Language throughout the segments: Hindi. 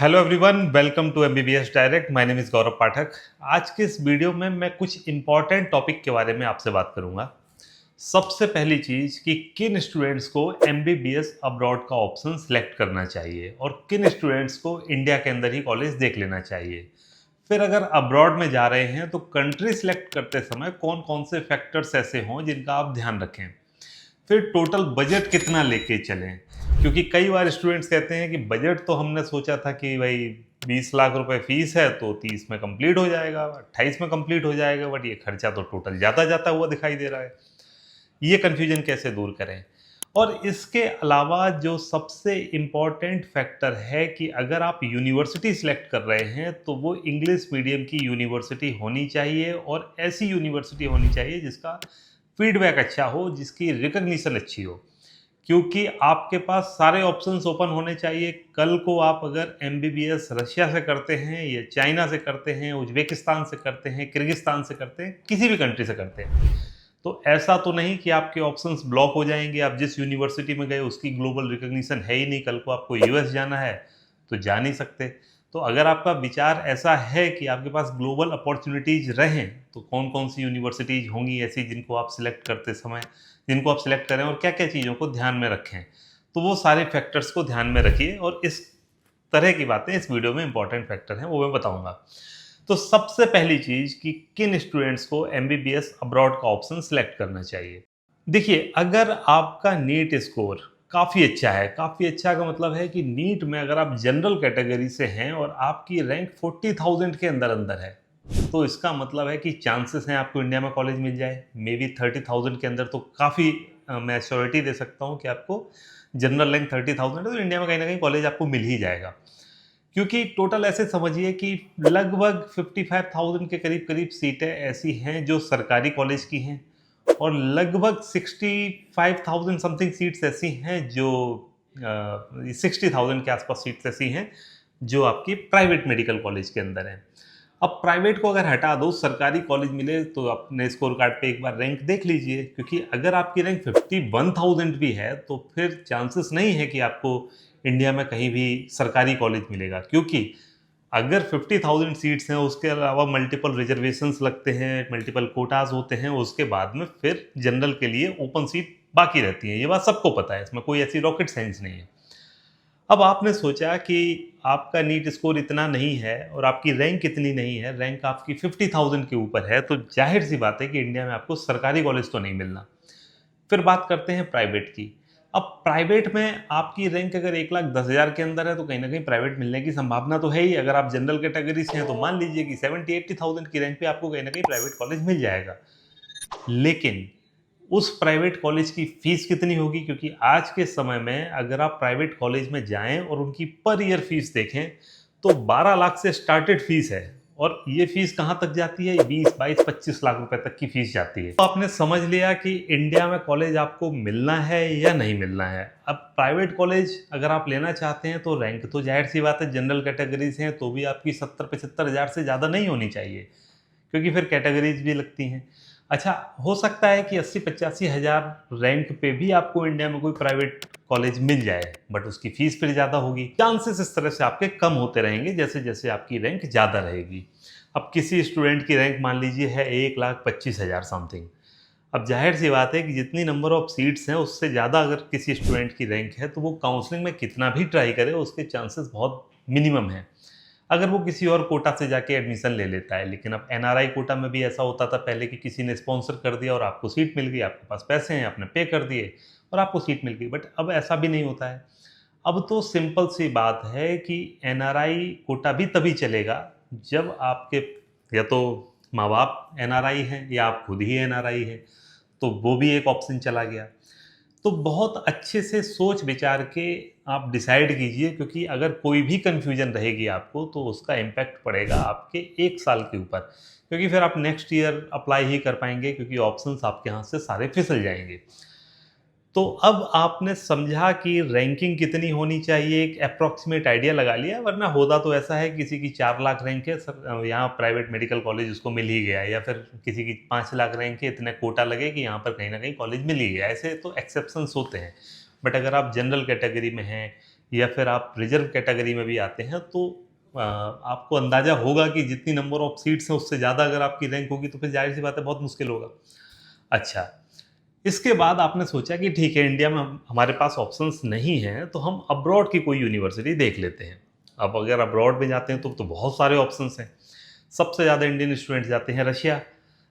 Hello everyone, welcome to MBBS direct. My name is Gaurav Pathak. आज के इस वीडियो में मैं कुछ इम्पॉर्टेंट टॉपिक के बारे में आपसे बात करूंगा। सबसे पहली चीज़ कि किन स्टूडेंट्स को एमबीबीएस अब्रॉड का ऑप्शन सेलेक्ट करना चाहिए और किन स्टूडेंट्स को इंडिया के अंदर ही कॉलेज देख लेना चाहिए। फिर अगर अब्रॉड में जा रहे हैं तो कंट्री सेलेक्ट करते समय कौन कौन से फैक्टर्स ऐसे हों जिनका आप ध्यान रखें। फिर टोटल बजट कितना लेके चलें, क्योंकि कई बार स्टूडेंट्स कहते हैं कि बजट तो हमने सोचा था कि भाई 20 लाख रुपए फीस है तो 30 में कंप्लीट हो जाएगा, 28 में कंप्लीट हो जाएगा, बट ये खर्चा तो टोटल ज़्यादा जाता हुआ दिखाई दे रहा है। ये कन्फ्यूजन कैसे दूर करें। और इसके अलावा जो सबसे इम्पॉर्टेंट फैक्टर है कि अगर आप यूनिवर्सिटी सिलेक्ट कर रहे हैं तो वो इंग्लिश मीडियम की यूनिवर्सिटी होनी चाहिए और ऐसी यूनिवर्सिटी होनी चाहिए जिसका फीडबैक अच्छा हो, जिसकी रिकग्निशन अच्छी हो। क्योंकि आपके पास सारे ऑप्शंस ओपन होने चाहिए। कल को आप अगर एमबीबीएस रशिया से करते हैं या चाइना से करते हैं, उज्बेकिस्तान से करते हैं, किर्गिस्तान से करते हैं, किसी भी कंट्री से करते हैं, तो ऐसा तो नहीं कि आपके ऑप्शंस ब्लॉक हो जाएंगे। आप जिस यूनिवर्सिटी में गए उसकी ग्लोबल रिकग्निशन है ही नहीं, कल को आपको यूएस जाना है तो जा नहीं सकते। तो अगर आपका विचार ऐसा है कि आपके पास ग्लोबल अपॉर्चुनिटीज रहें तो कौन कौन सी यूनिवर्सिटीज होंगी ऐसी जिनको आप सिलेक्ट करते समय, जिनको आप सिलेक्ट करें और क्या क्या चीज़ों को ध्यान में रखें, तो वो सारे फैक्टर्स को ध्यान में रखिए। और इस तरह की बातें इस वीडियो में इंपॉर्टेंट फैक्टर हैं वो मैं बताऊंगा। तो सबसे पहली चीज़ कि किन स्टूडेंट्स को एमबीबीएस अब्रॉड का ऑप्शन सेलेक्ट करना चाहिए। देखिए, अगर आपका नीट स्कोर काफ़ी अच्छा है, काफ़ी अच्छा का मतलब है कि नीट में अगर आप जनरल कैटेगरी से हैं और आपकी रैंक 40,000 के अंदर अंदर है, तो इसका मतलब है कि चांसेस हैं आपको इंडिया में कॉलेज मिल जाए। मे बी 30,000 के अंदर तो काफ़ी मैं श्योरिटी दे सकता हूँ कि आपको जनरल रैंक 30,000 है तो इंडिया में कहीं ना कहीं कॉलेज आपको मिल ही जाएगा। क्योंकि टोटल ऐसे समझिए कि लगभग 55,000 के करीब करीब सीटें ऐसी हैं जो सरकारी कॉलेज की हैं और लगभग 65,000 समथिंग सीट्स ऐसी हैं जो 60,000 के आसपास सीट्स ऐसी हैं जो आपकी प्राइवेट मेडिकल कॉलेज के अंदर हैं। अब प्राइवेट को अगर हटा दो, सरकारी कॉलेज मिले तो अपने स्कोर कार्ड पे एक बार रैंक देख लीजिए, क्योंकि अगर आपकी रैंक 51,000 भी है तो फिर चांसेस नहीं है कि आपको इंडिया में कहीं भी सरकारी कॉलेज मिलेगा। क्योंकि अगर 50,000 सीट्स हैं, उसके अलावा मल्टीपल रिजर्वेशंस लगते हैं, मल्टीपल कोटाज होते हैं, उसके बाद में फिर जनरल के लिए ओपन सीट बाकी रहती है। ये बात सबको पता है, इसमें कोई ऐसी रॉकेट साइंस नहीं है। अब आपने सोचा कि आपका नीट स्कोर इतना नहीं है और आपकी रैंक इतनी नहीं है, रैंक आपकी 50,000 के ऊपर है, तो जाहिर सी बात है कि इंडिया में आपको सरकारी कॉलेज तो नहीं मिलना। फिर बात करते हैं प्राइवेट की। अब प्राइवेट में आपकी रैंक अगर 1,10,000 के अंदर है तो कहीं ना कहीं प्राइवेट मिलने की संभावना तो है ही। अगर आप जनरल कैटेगरी से हैं तो मान लीजिए कि 70-80,000 की रैंक पे आपको कहीं ना कहीं प्राइवेट कॉलेज मिल जाएगा। लेकिन उस प्राइवेट कॉलेज की फीस कितनी होगी, क्योंकि आज के समय में अगर आप प्राइवेट कॉलेज में जाएं और उनकी पर ईयर फीस देखें तो 12 लाख से स्टार्टेड फीस है और ये फीस कहाँ तक जाती है, 20, 22, 25 लाख रुपए तक की फीस जाती है। तो आपने समझ लिया कि इंडिया में कॉलेज आपको मिलना है या नहीं मिलना है। अब प्राइवेट कॉलेज अगर आप लेना चाहते हैं तो रैंक तो जाहिर सी बात है जनरल कैटेगरी से है तो भी आपकी 70-75 हज़ार से ज़्यादा नहीं होनी चाहिए, क्योंकि फिर कैटेगरीज भी लगती हैं। अच्छा, हो सकता है कि 80-85 हज़ार रैंक पे भी आपको इंडिया में कोई प्राइवेट कॉलेज मिल जाए, बट उसकी फीस फिर ज़्यादा होगी। चांसेस इस तरह से आपके कम होते रहेंगे जैसे जैसे आपकी रैंक ज़्यादा रहेगी। अब किसी स्टूडेंट की रैंक मान लीजिए है 1,25,000 समथिंग। अब जाहिर सी बात है कि जितनी नंबर ऑफ सीट्स हैं उससे ज़्यादा अगर किसी स्टूडेंट की रैंक है तो वो काउंसलिंग में कितना भी ट्राई करे उसके चांसेस बहुत मिनिमम हैं, अगर वो किसी और कोटा से जाके एडमिशन ले लेता है। लेकिन अब एनआरआई कोटा में भी ऐसा होता था पहले कि किसी ने स्पॉन्सर कर दिया और आपको सीट मिल गई, आपके पास पैसे हैं, आपने पे कर दिए और आपको सीट मिल गई। बट अब ऐसा भी नहीं होता है। अब तो सिंपल सी बात है कि एनआरआई कोटा भी तभी चलेगा जब आपके या तो माँ बाप एनआरआई हैं या आप खुद ही एनआरआई हैं, तो वो भी एक ऑप्शन चला गया। तो बहुत अच्छे से सोच विचार के आप डिसाइड कीजिए, क्योंकि अगर कोई भी कन्फ्यूजन रहेगी आपको तो उसका इम्पैक्ट पड़ेगा आपके 1 साल के ऊपर, क्योंकि फिर आप नेक्स्ट ईयर अप्लाई ही कर पाएंगे क्योंकि ऑप्शंस आपके हाथ से सारे फिसल जाएंगे। तो अब आपने समझा कि रैंकिंग कितनी होनी चाहिए, एक अप्रॉक्सीमेट आइडिया लगा लिया। वरना होता तो ऐसा है किसी की 4 लाख रैंक है सर, यहाँ प्राइवेट मेडिकल कॉलेज उसको मिल ही गया, या फिर किसी की 5 लाख रैंक है, इतने कोटा लगे कि यहाँ पर कहीं ना कहीं कॉलेज मिल ही गया। ऐसे तो एक्सेप्शंस होते हैं। बट अगर आप जनरल कैटेगरी में हैं या फिर आप रिजर्व कैटेगरी में भी आते हैं, तो आपको अंदाज़ा होगा कि जितनी नंबर ऑफ सीट्स हैं उससे ज़्यादा अगर आपकी रैंक होगी तो फिर जाहिर सी बात है बहुत मुश्किल होगा। अच्छा, इसके बाद आपने सोचा कि ठीक है, इंडिया में हमारे पास ऑप्शंस नहीं हैं, तो हम अब्रॉड की कोई यूनिवर्सिटी देख लेते हैं। अब अगर अब्रॉड में जाते हैं तो बहुत सारे ऑप्शंस हैं। सबसे ज़्यादा इंडियन स्टूडेंट्स जाते हैं रशिया।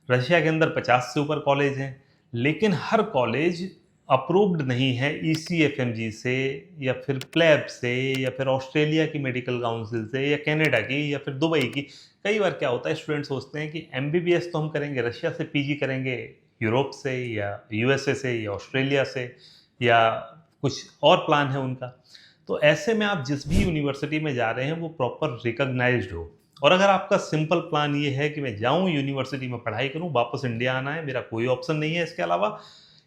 रशिया के अंदर 50 से ऊपर कॉलेज हैं, लेकिन हर कॉलेज अप्रूव्ड नहीं है ईसीएफएमजी से, या फिर प्लेब से, या फिर ऑस्ट्रेलिया की मेडिकल काउंसिल से, या कनाडा की, या फिर दुबई की। कई बार क्या होता है, स्टूडेंट सोचते हैं कि एमबीबीएस तो हम करेंगे रशिया से, पीजी करेंगे यूरोप से या यूएसए से या ऑस्ट्रेलिया से, या कुछ और प्लान है उनका। तो ऐसे में आप जिस भी यूनिवर्सिटी में जा रहे हैं वो प्रॉपर रिकॉग्नाइज्ड हो। और अगर आपका सिंपल प्लान ये है कि मैं जाऊं यूनिवर्सिटी में पढ़ाई करूं, वापस इंडिया आना है, मेरा कोई ऑप्शन नहीं है इसके अलावा,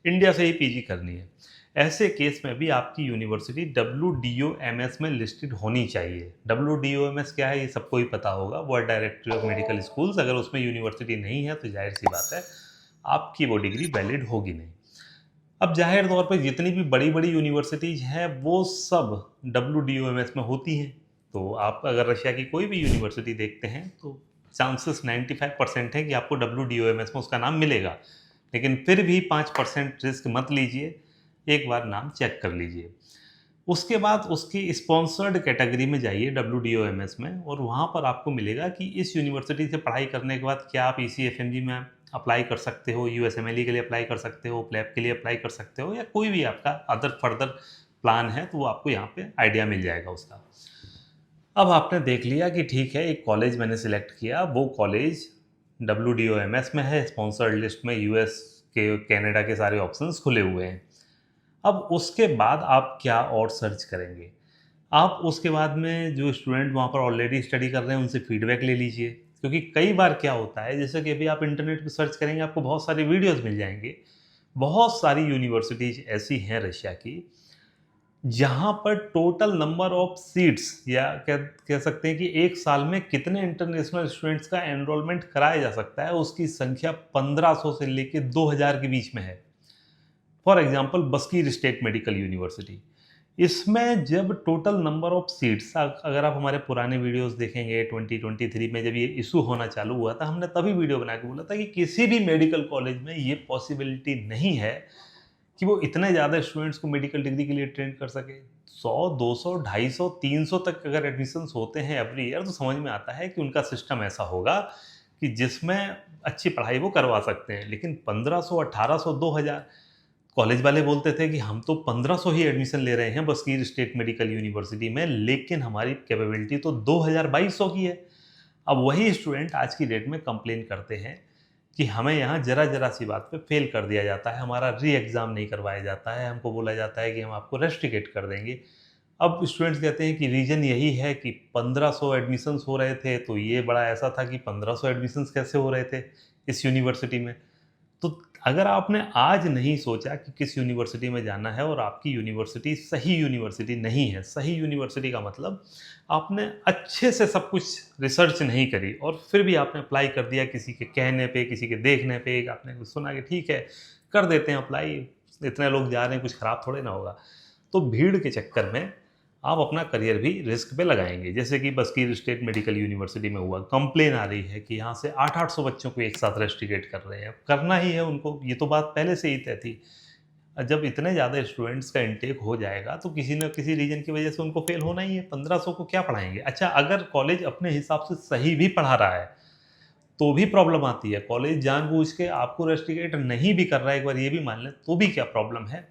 इंडिया से ही पीजी करनी है, ऐसे केस में भी आपकी यूनिवर्सिटी WDOMS में लिस्टेड होनी चाहिए। WDOMS क्या है ये सबको ही पता होगा, world directory of medical schools. अगर उसमें यूनिवर्सिटी नहीं है तो जाहिर सी बात है आपकी वो डिग्री वैलिड होगी नहीं। अब जाहिर तौर पर जितनी भी बड़ी बड़ी यूनिवर्सिटीज़ हैं वो सब WDOMS में होती हैं। तो आप अगर रशिया की कोई भी यूनिवर्सिटी देखते हैं तो चांसेस 95% है कि आपको WDOMS में उसका नाम मिलेगा। लेकिन फिर भी 5% रिस्क मत लीजिए, एक बार नाम चेक कर लीजिए। उसके बाद उसकी स्पॉन्सर्ड कैटेगरी में जाइए WDOMS में, और वहाँ पर आपको मिलेगा कि इस यूनिवर्सिटी से पढ़ाई करने के बाद क्या आप ECFMG में अप्लाई कर सकते हो, USMLE के लिए अप्लाई कर सकते हो, प्लेब के लिए अप्लाई कर सकते हो, या कोई भी आपका अदर फर्दर प्लान है तो वो आपको यहाँ पे आइडिया मिल जाएगा उसका। अब आपने देख लिया कि ठीक है, एक कॉलेज मैंने सिलेक्ट किया, वो कॉलेज WDOMS में है, स्पॉन्सर्ड लिस्ट में, US के कनाडा के सारे ऑप्शंस खुले हुए हैं। अब उसके बाद आप क्या और सर्च करेंगे? आप उसके बाद में जो स्टूडेंट वहाँ पर ऑलरेडी स्टडी कर रहे हैं उनसे फीडबैक ले लीजिए, क्योंकि कई बार क्या होता है, जैसे कि अभी आप इंटरनेट पे सर्च करेंगे आपको बहुत सारी वीडियोस मिल जाएंगे। बहुत सारी यूनिवर्सिटीज ऐसी हैं रशिया की जहाँ पर टोटल नंबर ऑफ सीट्स, या कह सकते हैं कि एक साल में कितने इंटरनेशनल स्टूडेंट्स का एनरोलमेंट कराया जा सकता है, उसकी संख्या 1500 से लेके 2000 के बीच में है। For example Bashkir state medical university, इसमें जब टोटल नंबर ऑफ सीट्स, अगर आप हमारे पुराने वीडियोस देखेंगे 2023 में जब ये इशू होना चालू हुआ था, हमने तभी वीडियो बना के बोला था कि किसी भी मेडिकल कॉलेज में ये पॉसिबिलिटी नहीं है कि वो इतने ज़्यादा स्टूडेंट्स को मेडिकल डिग्री के लिए ट्रेन कर सके। 100, 200, 250, 300 तक अगर एडमिशन्स होते हैं एवरी ईयर, तो समझ में आता है कि उनका सिस्टम ऐसा होगा कि जिसमें अच्छी पढ़ाई वो करवा सकते हैं। लेकिन 1500, 1800, 2000, कॉलेज वाले बोलते थे कि हम तो 1500 ही एडमिशन ले रहे हैं बस्कीर स्टेट मेडिकल यूनिवर्सिटी में, लेकिन हमारी कैपेबिलिटी तो 2200 की है। अब वही स्टूडेंट आज की डेट में कंप्लेन करते हैं कि हमें यहाँ जरा जरा सी बात पे फेल कर दिया जाता है, हमारा री एग्ज़ाम नहीं करवाया जाता है, हमको बोला जाता है कि हम आपको रेस्ट्रिकेट कर देंगे। अब स्टूडेंट्स कहते हैं कि रीज़न यही है कि 1500 एडमिशन्स हो रहे थे, तो ये बड़ा ऐसा था कि 1500 एडमिशन्स कैसे हो रहे थे इस यूनिवर्सिटी में। तो अगर आपने आज नहीं सोचा कि किस यूनिवर्सिटी में जाना है और आपकी यूनिवर्सिटी सही यूनिवर्सिटी नहीं है, सही यूनिवर्सिटी का मतलब आपने अच्छे से सब कुछ रिसर्च नहीं करी और फिर भी आपने अप्लाई कर दिया किसी के कहने पे, किसी के देखने पे, आपने कुछ सुना कि ठीक है कर देते हैं अप्लाई, इतने लोग जा रहे हैं, कुछ ख़राब थोड़े ना होगा, तो भीड़ के चक्कर में आप अपना करियर भी रिस्क पे लगाएंगे। जैसे कि बस्कीर स्टेट मेडिकल यूनिवर्सिटी में हुआ, कंप्लेन आ रही है कि यहाँ से 800 बच्चों को एक साथ रेस्ट्रिकेट कर रहे हैं, करना ही है उनको, ये तो बात पहले से ही तय थी। जब इतने ज़्यादा स्टूडेंट्स का इंटेक हो जाएगा तो किसी न किसी रीजन की वजह से उनको फेल होना ही है, 1500 को क्या पढ़ाएंगे। अच्छा, अगर कॉलेज अपने हिसाब से सही भी पढ़ा रहा है तो भी प्रॉब्लम आती है, कॉलेज जानबूझ के आपको रेस्ट्रिकेट नहीं भी कर रहा है, एक बार ये भी मान लें, तो भी क्या प्रॉब्लम है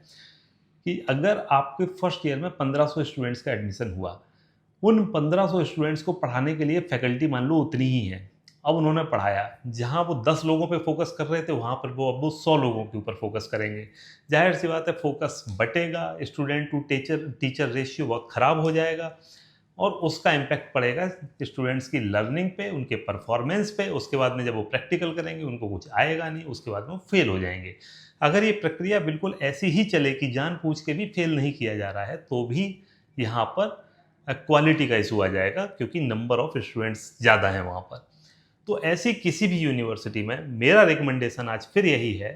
कि अगर आपके फर्स्ट ईयर में 1500 स्टूडेंट्स का एडमिशन हुआ, उन 1500 स्टूडेंट्स को पढ़ाने के लिए फैकल्टी मान लो उतनी ही है। अब उन्होंने पढ़ाया, जहाँ वो 10 लोगों पे फोकस कर रहे थे वहाँ पर वो 100 लोगों के ऊपर फोकस करेंगे। जाहिर सी बात है फोकस बटेगा, student to teacher teacher ratio बहुत ख़राब हो जाएगा और उसका इम्पैक्ट पड़ेगा स्टूडेंट्स की लर्निंग पे, उनके परफॉर्मेंस पे। उसके बाद में जब वो प्रैक्टिकल करेंगे उनको कुछ आएगा नहीं, उसके बाद में वो फेल हो जाएंगे। अगर ये प्रक्रिया बिल्कुल ऐसी ही चले कि जानबूझ के भी फेल नहीं किया जा रहा है, तो भी यहाँ पर क्वालिटी का इशू आ जाएगा, क्योंकि नंबर ऑफ स्टूडेंट्स ज़्यादा हैं वहाँ पर। तो ऐसी किसी भी यूनिवर्सिटी में मेरा रिकमेंडेशन आज फिर यही है,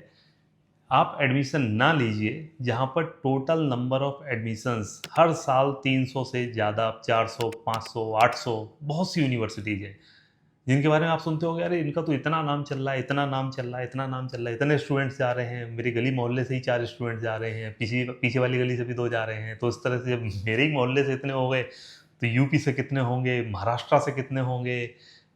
आप एडमिशन ना लीजिए जहाँ पर टोटल नंबर ऑफ एडमिशन्स हर साल 300 से ज़्यादा, 400, 500, 800, बहुत सी यूनिवर्सिटीज़ हैं जिनके बारे में आप सुनते होंगे, अरे इनका तो इतना नाम चल रहा है, इतना नाम चल रहा है, इतना नाम चल रहा है, इतने स्टूडेंट्स जा रहे हैं, मेरी गली मोहल्ले से ही 4 स्टूडेंट्स जा रहे हैं, पीछे पीछे वाली गली से भी 2 जा रहे हैं। तो इस तरह से जब मेरे ही मोहल्ले से इतने हो गए, तो यूपी से कितने होंगे, महाराष्ट्र से कितने होंगे,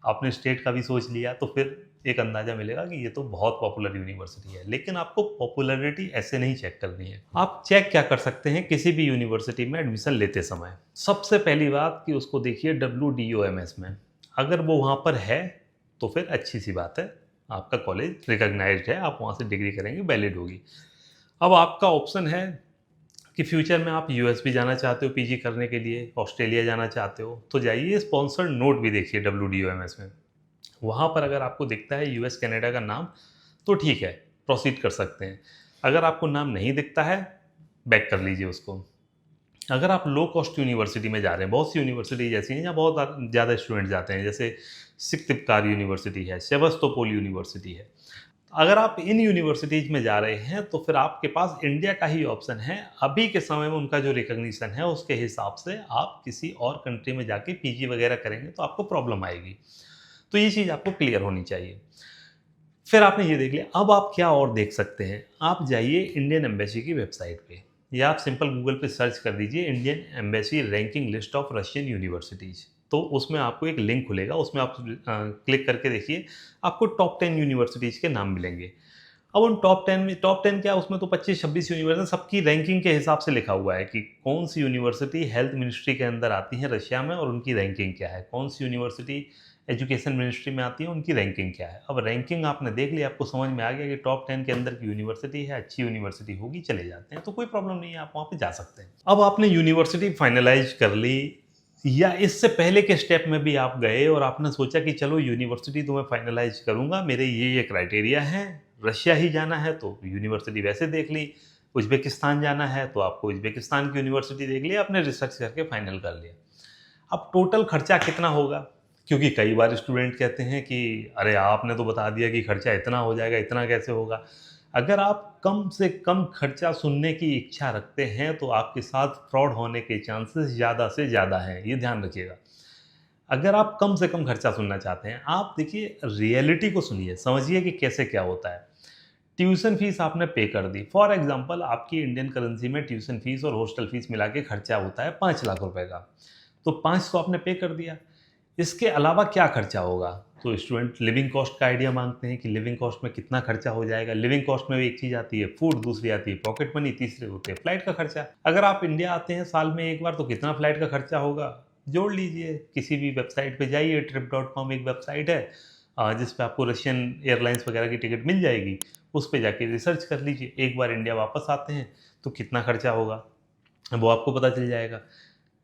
आपने स्टेट का भी सोच लिया, तो फिर एक अंदाज़ा मिलेगा कि ये तो बहुत पॉपुलर यूनिवर्सिटी है। लेकिन आपको पॉपुलैरिटी ऐसे नहीं चेक करनी है। आप चेक क्या कर सकते हैं किसी भी यूनिवर्सिटी में एडमिशन लेते समय? सबसे पहली बात कि उसको देखिए WDOMS में, अगर वो वहाँ पर है तो फिर अच्छी सी बात है, आपका कॉलेज रिकॉग्नाइज्ड है, आप वहाँ से डिग्री करेंगे, वैलिड होगी। अब आपका ऑप्शन है कि फ्यूचर में आप यूएस भी जाना चाहते हो पीजी करने के लिए, ऑस्ट्रेलिया जाना चाहते हो, तो जाइए स्पॉन्सर्ड नोट भी देखिए WDOMS में। वहाँ पर अगर आपको दिखता है यूएस कनाडा का नाम, तो ठीक है, प्रोसीड कर सकते हैं। अगर आपको नाम नहीं दिखता है, बैक कर लीजिए उसको। अगर आप लो कॉस्ट यूनिवर्सिटी में जा रहे हैं, बहुत सी यूनिवर्सिटीज ऐसी हैं जहाँ बहुत ज़्यादा स्टूडेंट जाते हैं, जैसे सिक्किपकार यूनिवर्सिटी है, सेवस्तोपोल यूनिवर्सिटी है। अगर आप इन यूनिवर्सिटीज में जा रहे हैं तो फिर आपके पास इंडिया का ही ऑप्शन है। अभी के समय में उनका जो रिकॉग्निशन है उसके हिसाब से आप किसी और कंट्री में जाके पीजी वगैरह करेंगे तो आपको प्रॉब्लम आएगी। तो ये चीज़ आपको क्लियर होनी चाहिए। फिर आपने ये देख लिया, अब आप क्या और देख सकते हैं? आप जाइए इंडियन एम्बेसी की वेबसाइट पे, या आप सिंपल गूगल पे सर्च कर दीजिए Indian embassy ranking list of Russian universities. तो उसमें आपको एक लिंक खुलेगा, उसमें आप क्लिक करके देखिए, आपको टॉप 10 यूनिवर्सिटीज़ के नाम मिलेंगे। अब उन टॉप 10 में, टॉप 10 क्या, उसमें तो 25-26 यूनिवर्सिटी, सबकी रैंकिंग के हिसाब से लिखा हुआ है कि कौन सी यूनिवर्सिटी हेल्थ मिनिस्ट्री के अंदर आती है रशिया में और उनकी रैंकिंग क्या है, कौन सी यूनिवर्सिटी एजुकेशन मिनिस्ट्री में आती है, उनकी रैंकिंग क्या है। अब रैंकिंग आपने देख ली, आपको समझ में आ गया कि टॉप 10 के अंदर की यूनिवर्सिटी है, अच्छी यूनिवर्सिटी होगी, चले जाते हैं, तो कोई प्रॉब्लम नहीं है, आप वहाँ पे जा सकते हैं। अब आपने यूनिवर्सिटी फाइनलाइज कर ली, या इससे पहले के स्टेप में भी आप गए और आपने सोचा कि चलो यूनिवर्सिटी तो मैं फाइनलाइज करूँगा, मेरे ये क्राइटेरिया हैं, रशिया ही जाना है तो यूनिवर्सिटी वैसे देख ली, उज़्बेकिस्तान जाना है तो आपको उज़्बेकिस्तान की यूनिवर्सिटी देख ली, आपने रिसर्च करके फाइनल कर लिया। अब टोटल खर्चा कितना होगा? क्योंकि कई बार स्टूडेंट कहते हैं कि अरे आपने तो बता दिया कि खर्चा इतना हो जाएगा, इतना कैसे होगा? अगर आप कम से कम खर्चा सुनने की इच्छा रखते हैं तो आपके साथ फ्रॉड होने के चांसेस ज़्यादा से ज़्यादा हैं, ये ध्यान रखिएगा। अगर आप कम से कम खर्चा सुनना चाहते हैं, आप देखिए रियलिटी को सुनिए, समझिए कि कैसे क्या होता है। ट्यूशन फीस आपने पे कर दी, फॉर एग्जांपल आपकी इंडियन करेंसी में ट्यूशन फीस और हॉस्टल फीस मिला के खर्चा होता है 5 लाख रुपए का, तो 5 तो आपने पे कर दिया। इसके अलावा क्या खर्चा होगा? तो स्टूडेंट लिविंग कॉस्ट का आइडिया मांगते हैं कि लिविंग कॉस्ट में कितना खर्चा हो जाएगा। लिविंग कॉस्ट में एक चीज़ आती है फूड, दूसरी आती है पॉकेट मनी, तीसरे होते हैं फ्लाइट का खर्चा। अगर आप इंडिया आते हैं साल में एक बार तो कितना फ्लाइट का खर्चा होगा जोड़ लीजिए। किसी भी वेबसाइट पे जाइए, trip.com एक वेबसाइट है जिस पे आपको रशियन एयरलाइंस वगैरह की टिकट मिल जाएगी, उस पे जाके रिसर्च कर लीजिए। एक बार इंडिया वापस आते हैं तो कितना खर्चा होगा वो आपको पता चल जाएगा।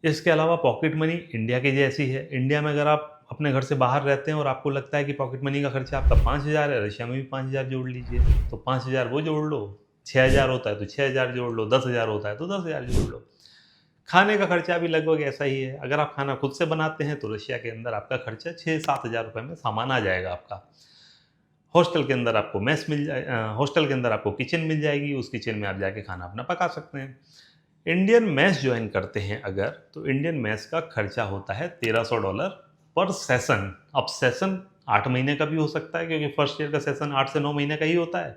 इसके अलावा पॉकेट मनी इंडिया की जैसी है। इंडिया में अगर आप अपने घर से बाहर रहते हैं और आपको लगता है कि पॉकेट मनी का खर्चा आपका 5,000 है, रशिया में भी 5,000 जोड़ लीजिए, तो 5,000 वो जोड़ लो, 6,000 होता है तो 6,000 जोड़ लो, 10,000 होता है तो 10,000 जोड़ लो। खाने का खर्चा भी लगभग ऐसा ही है। अगर आप खाना खुद से बनाते हैं तो रशिया के अंदर आपका खर्चा 6-7 हज़ार रुपये में सामान आ जाएगा आपका। हॉस्टल के अंदर आपको मेस मिल जाए, हॉस्टल के अंदर आपको किचन मिल जाएगी, उस किचन में आप जाके खाना अपना पका सकते हैं। इंडियन मेस ज्वाइन करते हैं अगर, तो इंडियन मेस का खर्चा होता है $1,300 पर सेशन। अब सेशन 8 महीने का भी हो सकता है क्योंकि फर्स्ट ईयर का सेशन 8 से 9 महीने का ही होता है।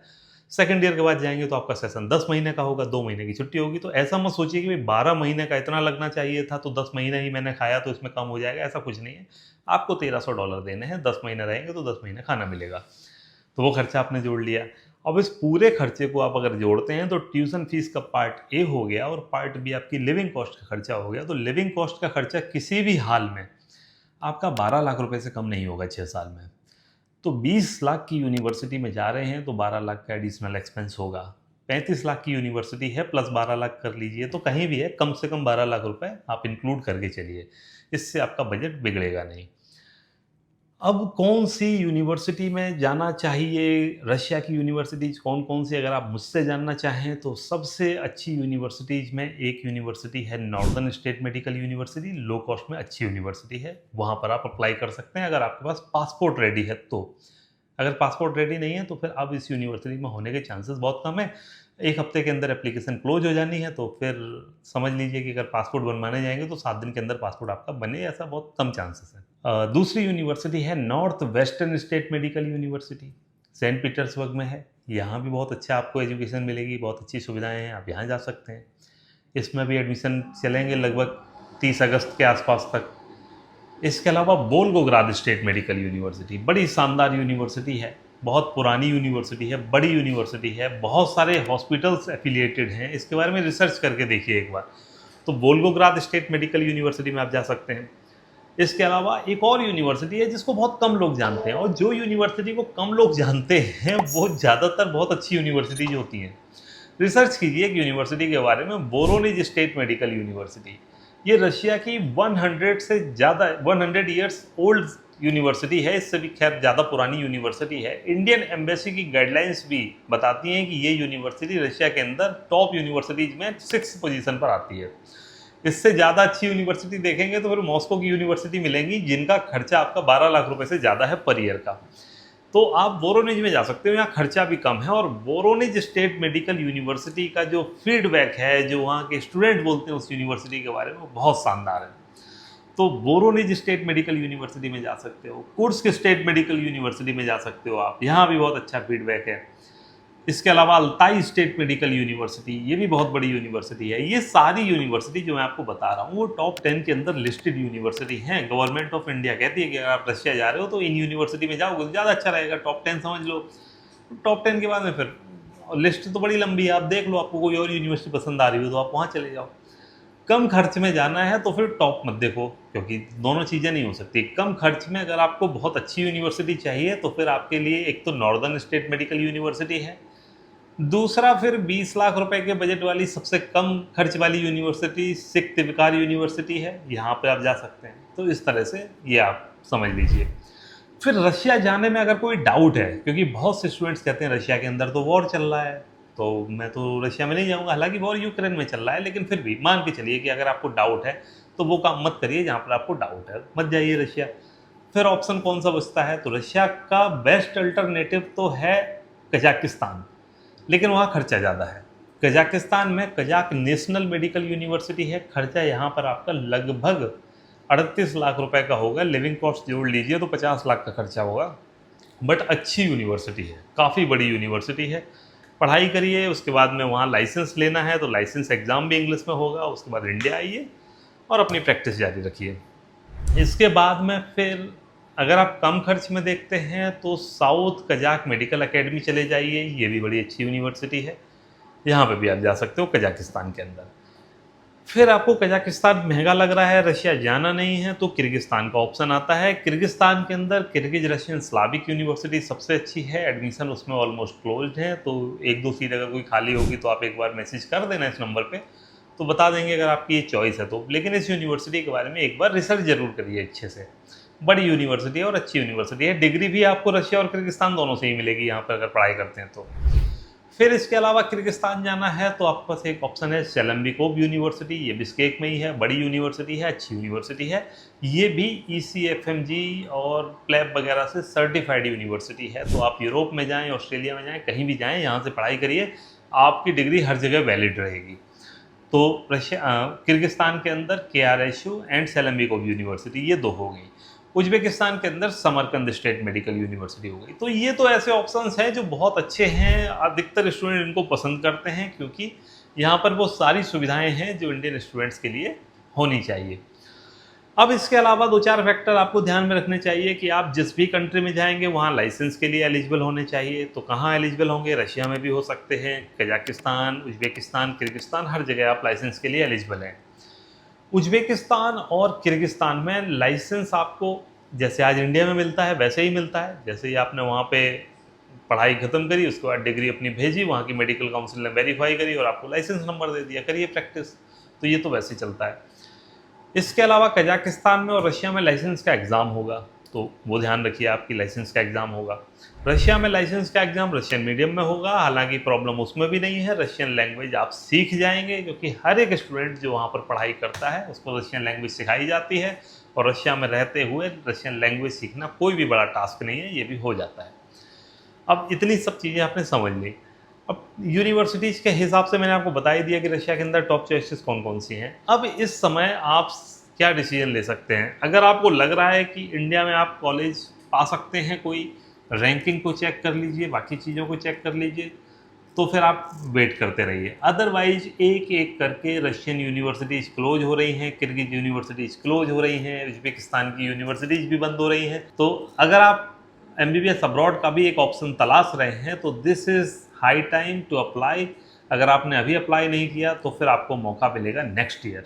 सेकंड ईयर के बाद जाएंगे तो आपका सेशन 10 महीने का होगा, 2 महीने की छुट्टी होगी। तो ऐसा मत सोचिए कि भाई 12 महीने का इतना लगना चाहिए था तो 10 महीने ही मैंने खाया तो इसमें कम हो जाएगा, ऐसा कुछ नहीं है। आपको $1,300 देने हैं, 10 महीने रहेंगे तो 10 महीने खाना मिलेगा। तो वो खर्चा आपने जोड़ लिया। अब इस पूरे खर्चे को आप अगर जोड़ते हैं तो ट्यूशन फीस का पार्ट ए हो गया और पार्ट बी आपकी लिविंग कॉस्ट का खर्चा हो गया। तो लिविंग कॉस्ट का खर्चा किसी भी हाल में आपका 12 लाख रुपए से कम नहीं होगा 6 साल में। तो 20 लाख की यूनिवर्सिटी में जा रहे हैं तो 12 लाख का एडिशनल एक्सपेंस होगा। 35 लाख की यूनिवर्सिटी है प्लस 12 लाख कर लीजिए, तो कहीं भी है कम से कम 12 लाख रुपए आप इंक्लूड करके चलिए, इससे आपका बजट बिगड़ेगा नहीं। अब कौन सी यूनिवर्सिटी में जाना चाहिए, रशिया की यूनिवर्सिटीज़ कौन-कौन सी, अगर आप मुझसे जानना चाहें तो सबसे अच्छी यूनिवर्सिटीज़ में एक यूनिवर्सिटी है northern state medical university, low cost में अच्छी यूनिवर्सिटी है, वहाँ पर आप अप्लाई कर सकते हैं अगर आपके पास पासपोर्ट रेडी है तो। अगर पासपोर्ट रेडी नहीं है तो फिर अब इस यूनिवर्सिटी में होने के चांसेस बहुत कम है। 1 हफ्ते के अंदर एप्लीकेशन क्लोज हो जानी है, तो फिर समझ लीजिए कि अगर पासपोर्ट बनवाने जाएँगे तो 7 दिन के अंदर पासपोर्ट आपका बने, ऐसा बहुत कम चांसेस है। दूसरी यूनिवर्सिटी है north western state medical university, Saint Petersburg में है। यहाँ भी बहुत अच्छा आपको एजुकेशन मिलेगी, बहुत अच्छी सुविधाएँ हैं, आप यहाँ जा सकते हैं। इसमें भी एडमिशन चलेंगे लगभग 30 अगस्त के आसपास तक। इसके अलावा वोल्गोग्राद स्टेट मेडिकल यूनिवर्सिटी, बड़ी शानदार यूनिवर्सिटी है, बहुत पुरानी यूनिवर्सिटी है, बड़ी यूनिवर्सिटी है, बहुत सारे हॉस्पिटल्स एफिलिएटेड हैं। इसके बारे में रिसर्च करके देखिए एक बार। तो वोल्गोग्राद स्टेट मेडिकल यूनिवर्सिटी में आप जा सकते हैं। इसके अलावा एक और यूनिवर्सिटी है जिसको बहुत कम लोग जानते हैं, और जो यूनिवर्सिटी को कम लोग जानते हैं वो ज़्यादातर बहुत अच्छी यूनिवर्सिटीज होती हैं। रिसर्च कीजिए एक यूनिवर्सिटी के बारे में, वोरोनिज स्टेट मेडिकल यूनिवर्सिटी। ये रशिया की 100 से ज़्यादा 100 ईयर्स ओल्ड यूनिवर्सिटी है, इससे भी खैर ज़्यादा पुरानी यूनिवर्सिटी है। इंडियन एम्बेसी की गाइडलाइंस भी बताती हैं कि ये यूनिवर्सिटी रशिया के अंदर टॉप यूनिवर्सिटीज़ में 6th पोजीशन पर आती है। इससे ज़्यादा अच्छी यूनिवर्सिटी देखेंगे तो फिर मॉस्को की यूनिवर्सिटी मिलेंगी, जिनका खर्चा आपका 12 लाख रुपए से ज़्यादा है पर ईयर का। तो आप वोरोनिज में जा सकते हो, यहाँ खर्चा भी कम है। और वोरोनिज स्टेट मेडिकल यूनिवर्सिटी का जो फीडबैक है, जो वहाँ के स्टूडेंट बोलते हैं उस यूनिवर्सिटी के बारे में, वो बहुत शानदार है। तो वोरोनिज स्टेट मेडिकल यूनिवर्सिटी में जा सकते हो, कुर्स्क स्टेट मेडिकल यूनिवर्सिटी में जा सकते हो आप, यहाँ भी बहुत अच्छा फीडबैक है। इसके अलावा अल्ताई स्टेट मेडिकल यूनिवर्सिटी, ये भी बहुत बड़ी यूनिवर्सिटी है। ये सारी यूनिवर्सिटी जो मैं आपको बता रहा हूँ वो टॉप 10 के अंदर लिस्टेड यूनिवर्सिटी हैं। गवर्नमेंट ऑफ इंडिया कहती है कि अगर आप रशिया जा रहे हो तो इन यूनिवर्सिटी में जाओगे तो ज़्यादा अच्छा रहेगा, टॉप 10 समझ लो। टॉप 10 के बाद में फिर लिस्ट तो बड़ी लंबी है, आप देख लो, आपको कोई और यूनिवर्सिटी पसंद आ रही हो तो आप वहाँ चले जाओ। कम खर्च में जाना है तो फिर टॉप मत देखो, क्योंकि दोनों चीज़ें नहीं हो सकती। कम खर्च में अगर आपको बहुत अच्छी यूनिवर्सिटी चाहिए तो फिर आपके लिए एक तो नॉर्दर्न स्टेट मेडिकल यूनिवर्सिटी है, दूसरा फिर 20 लाख रुपए के बजट वाली सबसे कम खर्च वाली यूनिवर्सिटी सिख तिवकार यूनिवर्सिटी है, यहाँ पे आप जा सकते हैं। तो इस तरह से ये आप समझ लीजिए। फिर रशिया जाने में अगर कोई डाउट है, क्योंकि बहुत से स्टूडेंट्स कहते हैं रशिया के अंदर तो वॉर चल रहा है, तो मैं तो रशिया में नहीं जाऊँगा। हालांकि वॉर यूक्रेन में चल रहा है, लेकिन फिर भी मान के चलिए कि अगर आपको डाउट है तो वो काम मत करिए जहाँ पर आपको डाउट है, मत जाइए रशिया। फिर ऑप्शन कौन सा बचता है, तो रशिया का बेस्ट अल्टरनेटिव तो है कजाकिस्तान, लेकिन वहाँ खर्चा ज़्यादा है। कजाकिस्तान में कजाक नेशनल मेडिकल यूनिवर्सिटी है, खर्चा यहाँ पर आपका लगभग 38 लाख रुपए का होगा, लिविंग कॉस्ट जोड़ लीजिए तो 50 लाख का खर्चा होगा। बट अच्छी यूनिवर्सिटी है, काफ़ी बड़ी यूनिवर्सिटी है। पढ़ाई करिए, उसके बाद में वहाँ लाइसेंस लेना है तो लाइसेंस एग्ज़ाम भी इंग्लिश में होगा। उसके बाद इंडिया आइए और अपनी प्रैक्टिस जारी रखिए। इसके बाद में फिर अगर आप कम खर्च में देखते हैं तो साउथ कजाक मेडिकल एकेडमी चले जाइए, ये भी बड़ी अच्छी यूनिवर्सिटी है, यहाँ पे भी आप जा सकते हो कजाकिस्तान के अंदर। फिर आपको कजाकिस्तान महंगा लग रहा है, रशिया जाना नहीं है, तो किर्गिस्तान का ऑप्शन आता है। किर्गिस्तान के अंदर किर्गिज रशियन स्लाविक यूनिवर्सिटी सबसे अच्छी है, एडमिशन उसमें ऑलमोस्ट क्लोज्ड है। तो 1-2 सीट अगर कोई खाली होगी तो आप एक बार मैसेज कर देना इस नंबर पे, तो बता देंगे अगर आपकी ये चॉइस है तो। लेकिन इस यूनिवर्सिटी के बारे में एक बार रिसर्च जरूर करिए अच्छे से। बड़ी यूनिवर्सिटी है और अच्छी यूनिवर्सिटी है, डिग्री भी आपको रशिया और किर्गिस्तान दोनों से ही मिलेगी यहाँ पर अगर पढ़ाई करते हैं तो। फिर इसके अलावा किर्गिस्तान जाना है तो आपके पास एक ऑप्शन है सेलम्बिकोव यूनिवर्सिटी, ये बिस्केक में ही है, बड़ी यूनिवर्सिटी है, अच्छी यूनिवर्सिटी है। ये भी ECFMG और प्लेब वगैरह से सर्टिफाइड यूनिवर्सिटी है। तो आप यूरोप में जाएं, ऑस्ट्रेलिया में जाएं, कहीं भी जाएं, यहाँ से पढ़ाई करिए, आपकी डिग्री हर जगह वैलिड रहेगी। तो किर्गिस्तान के अंदर KRSU एंड सेलम्बिकोव यूनिवर्सिटी, ये 2 हो गई। उज्बेकिस्तान के अंदर समरकंद स्टेट मेडिकल यूनिवर्सिटी हो गई। तो ये तो ऐसे ऑप्शंस हैं जो बहुत अच्छे हैं, अधिकतर स्टूडेंट इनको पसंद करते हैं, क्योंकि यहाँ पर वो सारी सुविधाएं हैं जो इंडियन स्टूडेंट्स के लिए होनी चाहिए। अब इसके अलावा 2-4 फैक्टर आपको ध्यान में रखने चाहिए कि आप जिस भी कंट्री में जाएंगे वहाँ लाइसेंस के लिए एलिजिबल होने चाहिए। तो कहाँ एलिजिबल होंगे, रशिया में भी हो सकते हैं, कजाकिस्तान, उज्बेकिस्तान, किर्गिस्तान, हर जगह आप लाइसेंस के लिए एलिजिबल हैं। उज्बेकिस्तान और किर्गिस्तान में लाइसेंस आपको जैसे आज इंडिया में मिलता है वैसे ही मिलता है। जैसे ही आपने वहाँ पे पढ़ाई खत्म करी, उसके बाद डिग्री अपनी भेजी, वहाँ की मेडिकल काउंसिल ने वेरीफाई करी और आपको लाइसेंस नंबर दे दिया, करिए प्रैक्टिस। तो ये तो वैसे ही चलता है। इसके अलावा कजाकिस्तान में और रशिया में लाइसेंस का एग्ज़ाम होगा, तो वो ध्यान रखिए, आपकी लाइसेंस का एग्ज़ाम होगा। रशिया में लाइसेंस का एग्ज़ाम रशियन मीडियम में होगा, हालांकि प्रॉब्लम उसमें भी नहीं है, रशियन लैंग्वेज आप सीख जाएंगे, क्योंकि हर एक स्टूडेंट जो वहाँ पर पढ़ाई करता है उसको रशियन लैंग्वेज सिखाई जाती है। और रशिया में रहते हुए रशियन लैंग्वेज सीखना कोई भी बड़ा टास्क नहीं है, ये भी हो जाता है। अब इतनी सब चीज़ें आपने समझ ली। अब यूनिवर्सिटीज़ के हिसाब से मैंने आपको बता ही दिया कि रशिया के अंदर टॉप चॉइसेस कौन-कौन सी हैं। अब इस समय आप क्या डिसीजन ले सकते हैं? अगर आपको लग रहा है कि इंडिया में आप कॉलेज पा सकते हैं कोई, रैंकिंग को चेक कर लीजिए, बाकी चीज़ों को चेक कर लीजिए, तो फिर आप वेट करते रहिए। अदरवाइज़ एक-एक करके रशियन यूनिवर्सिटीज़ क्लोज़ हो रही हैं, किर्गिज़ यूनिवर्सिटीज़ क्लोज़ हो रही हैं, उज़्बेकिस्तान की यूनिवर्सिटीज़ भी बंद हो रही हैं। तो अगर आप एमबीबीएस अब्रॉड का भी एक ऑप्शन तलाश रहे हैं तो this is high time to apply. अगर आपने अभी अप्लाई नहीं किया तो फिर आपको मौका मिलेगा नेक्स्ट ईयर।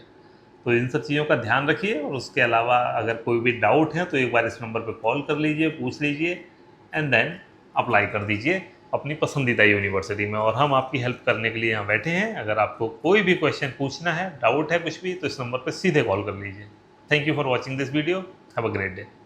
तो इन सब चीज़ों का ध्यान रखिए, और उसके अलावा अगर कोई भी डाउट है तो एक बार इस नंबर पे कॉल कर लीजिए, पूछ लीजिए, एंड देन अप्लाई कर दीजिए अपनी पसंदीदा यूनिवर्सिटी में, और हम आपकी हेल्प करने के लिए यहाँ बैठे हैं। अगर आपको कोई भी क्वेश्चन पूछना है, डाउट है कुछ भी, तो इस नंबर पर सीधे कॉल कर लीजिए। Thank you for watching this video. Have a great day.